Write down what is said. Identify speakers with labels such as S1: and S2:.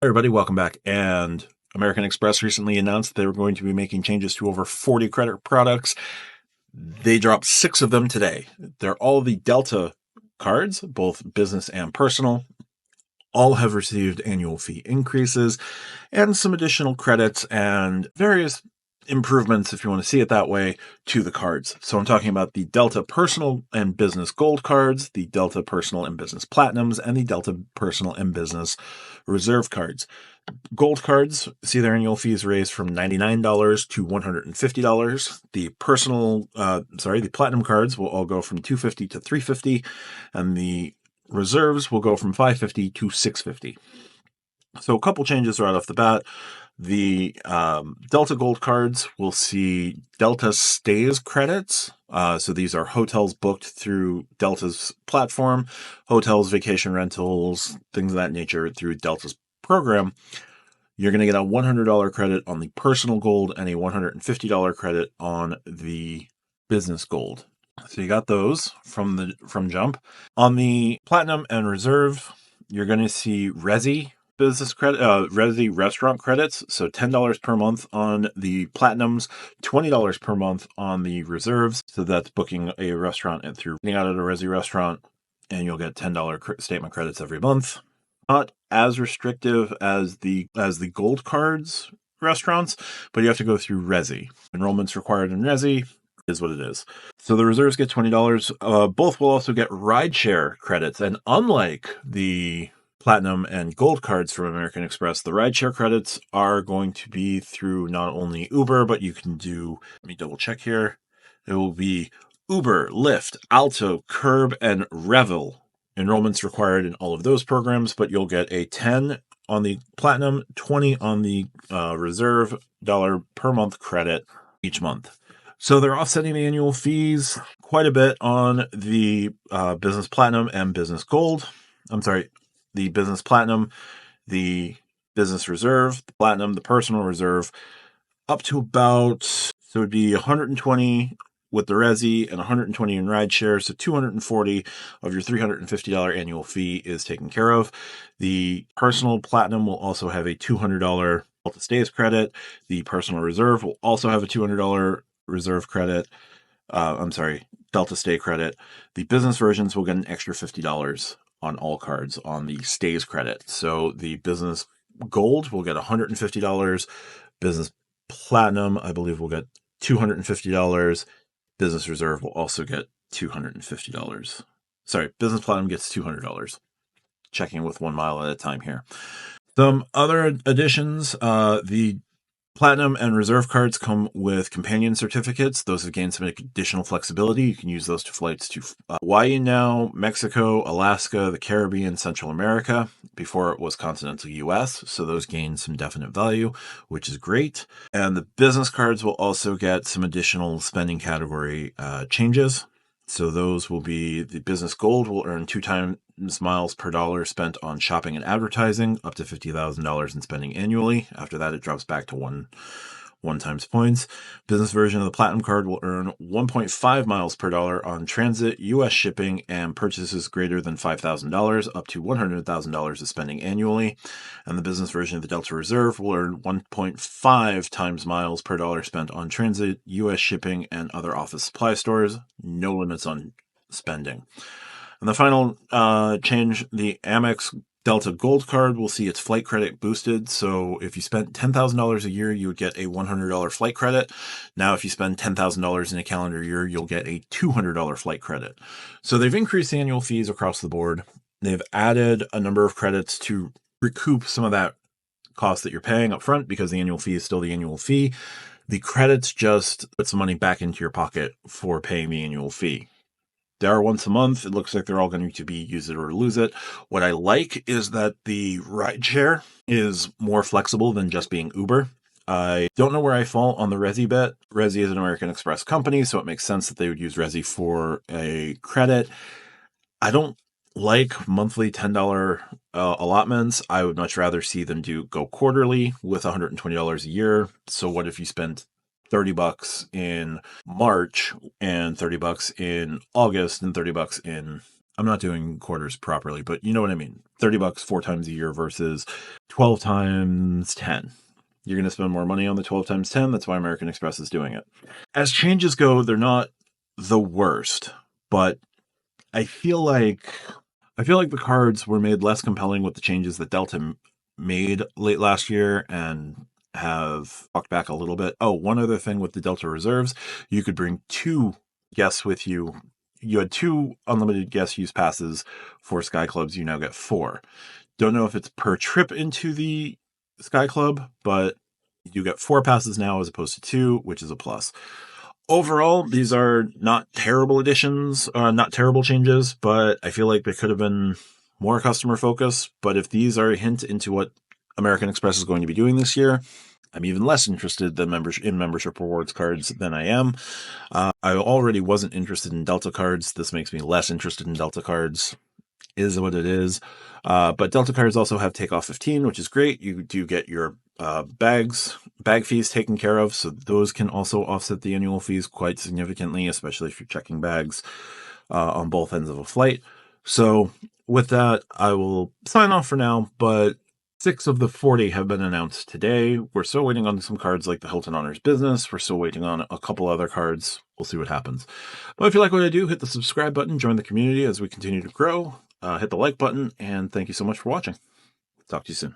S1: Hey everybody, welcome back. And American Express recently announced they were going to be making changes to over 40 credit products. They dropped 6 of them today. They're all the Delta cards, both business and personal. All have received annual fee increases and some additional credits and various improvements, if you want to see it that way, to the cards. So I'm talking about the Delta Personal and Business Gold cards, the Delta Personal and Business Platinums, and the Delta Personal and Business Reserve cards. Gold cards see their annual fees raised from $99 to $150. The the platinum cards will all go from $250 to $350, and the reserves will go from $550 to $650. So a couple changes right off the bat. The Delta Gold cards will see Delta Stays credits. So these are hotels booked through Delta's platform, hotels, vacation rentals, things of that nature through Delta's program. You're going to get a $100 credit on the personal gold and a $150 credit on the business gold. So you got those from jump. On the platinum and reserve, you're going to see Resi business credit, Resi restaurant credits. So $10 per month on the platinums, $20 per month on the reserves. So that's booking a restaurant and through eating out at a Resi restaurant, and you'll get $10 statement credits every month. Not as restrictive as the gold cards restaurants, but you have to go through Resi. Enrollment's required in Resi is what it is. So the reserves get $20. Both will also get rideshare credits, and unlike the platinum and gold cards from American Express, the rideshare credits are going to be through not only Uber, but you can do, let me double check here. It will be Uber, Lyft, Alto, Curb, and Revel. Enrollment's required in all of those programs, but you'll get a 10 on the platinum, 20 on the reserve dollar per month credit each month. So they're offsetting the annual fees quite a bit on the business platinum and business gold. I'm sorry, the business platinum, the business reserve, the platinum, the personal reserve, up to about, so it would be 120 with the Resi and 120 in rideshare. So 240 of your $350 annual fee is taken care of. The personal platinum will also have a $200 Delta Stays credit. The personal reserve will also have a $200 reserve credit. Delta Stay credit. The business versions will get an extra $50 on all cards on the Stays credit. So the business gold will get $150. Business platinum, I believe, will get $250. Business reserve will also get $250. Sorry, business platinum gets $200. Checking with 1 mile at a time here. Some other additions, the platinum and reserve cards come with companion certificates. Those have gained some additional flexibility. You can use those to flights to Hawaii now, Mexico, Alaska, the Caribbean, Central America. Before it was continental US, so those gain some definite value, which is great. And the business cards will also get some additional spending category changes. So those will be the business gold will earn 2 times miles per dollar spent on shopping and advertising, up to $50,000 in spending annually. After that, it drops back to one times points. Business version of the platinum card will earn 1.5 miles per dollar on transit, U.S. shipping, and purchases greater than $5,000, up to $100,000 of spending annually. And the business version of the Delta Reserve will earn 1.5 times miles per dollar spent on transit, U.S. shipping, and other office supply stores. No limits on spending. And the final change, the Amex Delta Gold card will see its flight credit boosted. So if you spent $10,000 a year, you would get a $100 flight credit. Now, if you spend $10,000 in a calendar year, you'll get a $200 flight credit. So they've increased the annual fees across the board. They've added a number of credits to recoup some of that cost that you're paying up front, because the annual fee is still the annual fee. The credits just put some money back into your pocket for paying the annual fee. They are once a month. It looks like they're all going to be use it or lose it. What I like is that the rideshare is more flexible than just being Uber. I don't know where I fall on the Resi bet. Resi is an American Express company, so it makes sense that they would use Resi for a credit. I don't like monthly $10 allotments. I would much rather see them go quarterly with $120 a year. So what if you spent $30 in March and $30 in August and $30 in I'm not doing quarters properly, but you know what I mean. $30 4 times a year versus 12 times 10. You're going to spend more money on the 12 times 10. That's why American Express is doing it. As changes go, they're not the worst, but I feel like the cards were made less compelling with the changes that Delta made late last year and have walked back a little bit. Oh, one other thing with the Delta Reserves, you could bring 2 guests with you. You had 2 unlimited guest use passes for Sky Clubs. You now get 4. Don't know if it's per trip into the Sky Club, but you get 4 passes now as opposed to 2, which is a plus. Overall, these are not terrible additions, not terrible changes, but I feel like they could have been more customer focused. But if these are a hint into what American Express is going to be doing this year, I'm even less interested than membership rewards cards than I am. I already wasn't interested in Delta cards. This makes me less interested in Delta cards. Is what it is. But Delta cards also have Takeoff 15, which is great. You do get your bag fees taken care of, so those can also offset the annual fees quite significantly, especially if you're checking bags on both ends of a flight. So with that, I will sign off for now, but 6 of the 40 have been announced today. We're still waiting on some cards like the Hilton Honors Business. We're still waiting on a couple other cards. We'll see what happens. But if you like what I do, hit the subscribe button, join the community as we continue to grow. Hit the like button, and thank you so much for watching. Talk to you soon.